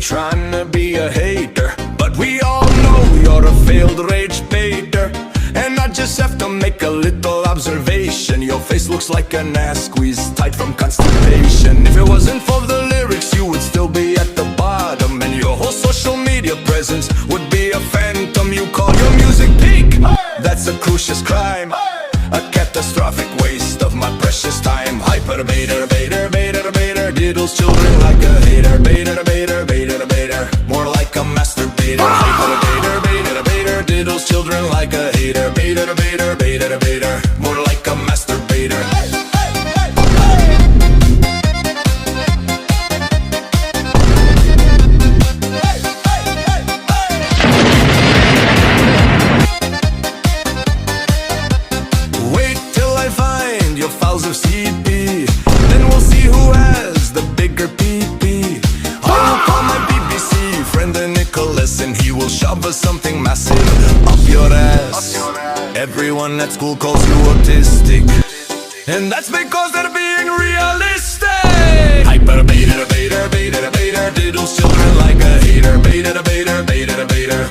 trying to be a hater, but we all know you're a failed rage baiter. And I just have to make a little observation. Your face looks like an ass squeezed tight from constipation. If it wasn't for the lyrics, you would still be at the bottom, and your whole social media presence would be a phantom. You call your music peak? That's a crucious crime, a catastrophic waste of my precious time. Hyper baiter, baiter, baiter, baiter, diddles children like a hater. Baiter, baiter, baiter, baiter, more like a masturbator. Hyper baiter, baiter, baiter, diddles children like a hater. Baiter, baiter, baiter, baiter, more like a masturbator. Wait till I find your files of CP, then we'll see who has the bigger PP. I will call my BBC friend Nicholas, and he will shove us something massive up your ass. Everyone at school calls you autistic, and that's because they're being realistic. Hyper baiter, baiter, baiter, baiter, diddles children like a hater. Baiter, baiter, baiter, baiter,